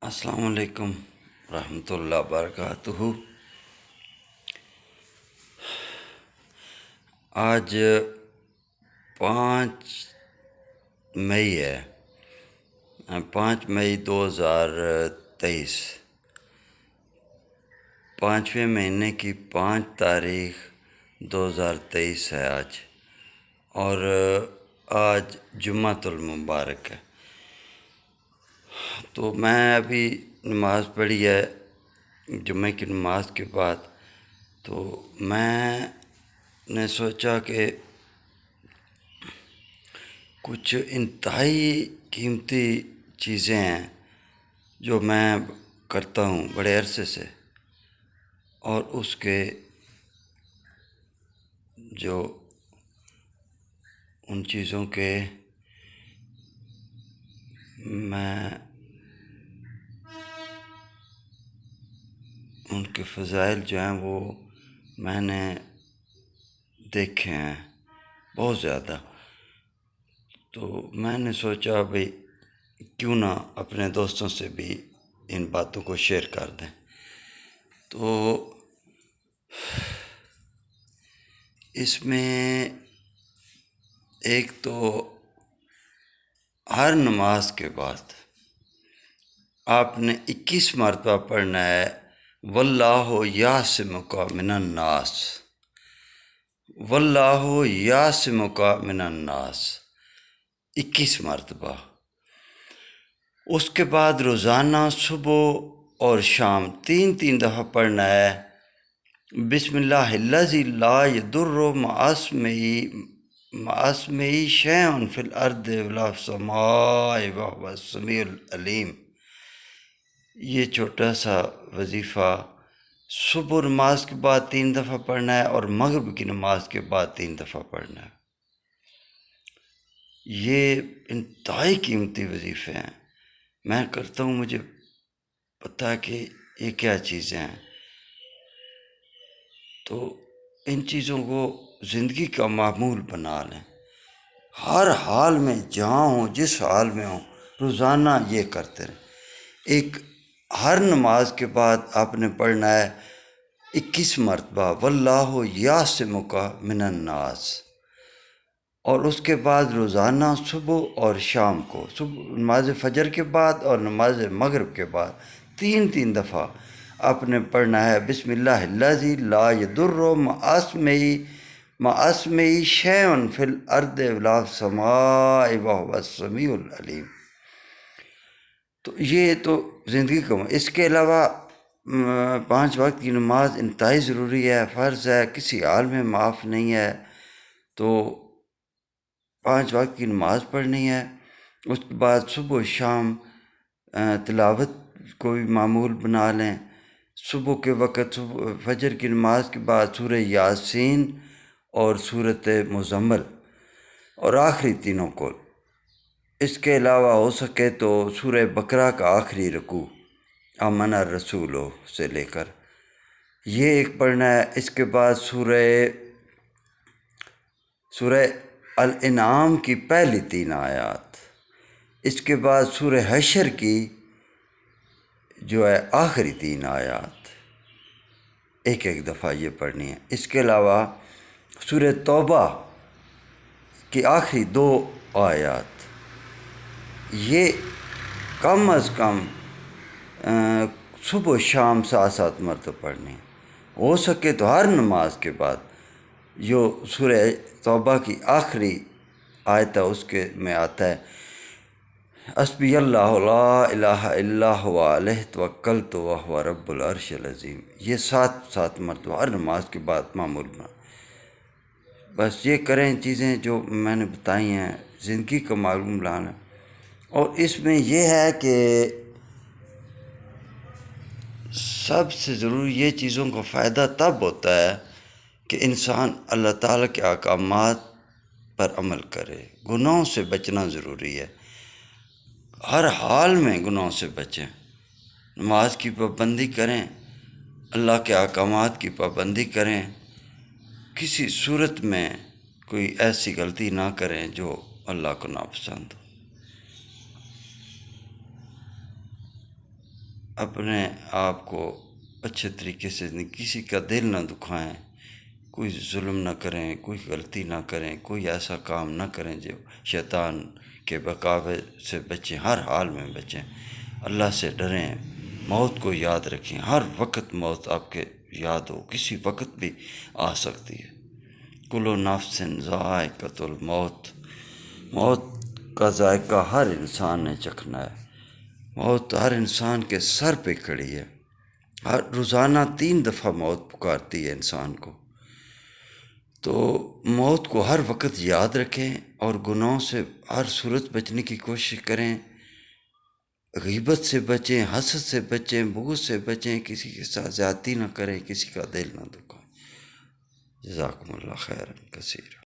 السلام علیکم ورحمۃ اللہ وبرکاتہ۔ آج 5 مئی ہے، 5 مئی 2023، 5ویں مہینے کی 5 تاریخ 2023 ہے آج، اور آج جمعۃ المبارک ہے۔ تو میں ابھی نماز پڑھی ہے جمعہ کی نماز کے بعد، تو میں نے سوچا کہ کچھ انتہائی قیمتی چیزیں ہیں جو میں کرتا ہوں بڑے عرصے سے، اور اس کے ان چیزوں کے میں ان کے فضائل جو ہیں وہ میں نے دیکھے ہیں بہت زیادہ۔ تو میں نے سوچا بھئی کیوں نہ اپنے دوستوں سے بھی ان باتوں کو شیئر کر دیں۔ تو اس میں ایک تو ہر نماز کے بعد آپ نے 21 مرتبہ پڑھنا ہے واللہ یعصمک من الناس، واللہ یعصمک من الناس، 21 مرتبہ۔ اس کے بعد روزانہ صبح اور شام 3 دفعہ پڑھنا ہے بسم اللہ الذی لا یضر مع اسمہ شیء فی الارض ولا فی السماء وہو السمیع العلیم۔ یہ چھوٹا سا وظیفہ صبح نماز کے بعد 3 دفعہ پڑھنا ہے، اور مغرب کی نماز کے بعد 3 دفعہ پڑھنا ہے۔ یہ انتہائی قیمتی وظیفے ہیں، میں کرتا ہوں، مجھے پتہ ہے کہ یہ کیا چیزیں ہیں۔ تو ان چیزوں کو زندگی کا معمول بنا لیں، ہر حال میں جہاں ہوں، جس حال میں ہوں، روزانہ یہ کرتے رہیں۔ ایک ہر نماز کے بعد آپ نے پڑھنا ہے 21 مرتبہ واللہ یعصمک من الناس، اور اس کے بعد روزانہ صبح اور شام کو، صبح نماز فجر کے بعد اور نماز مغرب کے بعد 3 دفعہ آپ نے پڑھنا ہے بسم اللہ الذی لا یضر مع اسمہ شیء فی الارض ولا فی السماء وہو السمیع العلیم۔ تو یہ تو زندگی کا اس کے علاوہ 5 وقت کی نماز انتہائی ضروری ہے، فرض ہے، کسی حال میں معاف نہیں ہے۔ تو 5 وقت کی نماز پڑھنی ہے، اس کے بعد صبح و شام تلاوت کو بھی معمول بنا لیں۔ صبح کے وقت فجر کی نماز کے بعد سورہ یاسین اور سورۃ مزمل، اور آخری تینوں کو۔ اس کے علاوہ ہو سکے تو سورہ بقرہ کا آخری رکوع آمن الرسول سے لے کر یہ ایک پڑھنا ہے۔ اس کے بعد سورہ الانعام کی پہلی 3 آیات، اس کے بعد سورہ حشر کی جو ہے آخری 3 آیات ایک دفعہ یہ پڑھنی ہے۔ اس کے علاوہ سورہ توبہ کی آخری 2 آیات یہ کم از کم صبح و شام 7 مرتبہ پڑھنی ہے۔ ہو سکے تو ہر نماز کے بعد جو سورہ توبہ کی آخری آیت ہے اس کے میں آتا ہے حسبی اللہ لا الہ الا هو علیہ توکلت وہو رب العرش العظیم۔ یہ 7 مرتبہ ہر نماز کے بعد معمول بنا۔ بس یہ کریں چیزیں جو میں نے بتائی ہیں، زندگی کا معلوم لانا۔ اور اس میں یہ ہے کہ سب سے ضروری یہ چیزوں کا فائدہ تب ہوتا ہے کہ انسان اللہ تعالیٰ کے احکامات پر عمل کرے۔ گناہوں سے بچنا ضروری ہے، ہر حال میں گناہوں سے بچیں، نماز کی پابندی کریں، اللہ کے احکامات کی پابندی کریں، کسی صورت میں کوئی ایسی غلطی نہ کریں جو اللہ کو ناپسند ہو۔ اپنے آپ کو اچھے طریقے سے کسی کا دل نہ دکھائیں، کوئی ظلم نہ کریں، کوئی غلطی نہ کریں، کوئی ایسا کام نہ کریں جو شیطان کے بہکاوے سے بچیں، ہر حال میں بچیں، اللہ سے ڈریں، موت کو یاد رکھیں، ہر وقت موت آپ کے یاد ہو، کسی وقت بھی آ سکتی ہے۔ کل نفس ذائقۃ الموت، موت کا ذائقہ ہر انسان نے چکھنا ہے، موت ہر انسان کے سر پہ کھڑی ہے، ہر روزانہ 3 دفعہ موت پکارتی ہے انسان کو۔ تو موت کو ہر وقت یاد رکھیں اور گناہوں سے ہر صورت بچنے کی کوشش کریں، غیبت سے بچیں، حسد سے بچیں، بغض سے بچیں، کسی کے ساتھ زیادتی نہ کریں، کسی کا دل نہ دکھائیں۔ جزاکم اللہ خیرا کثیر۔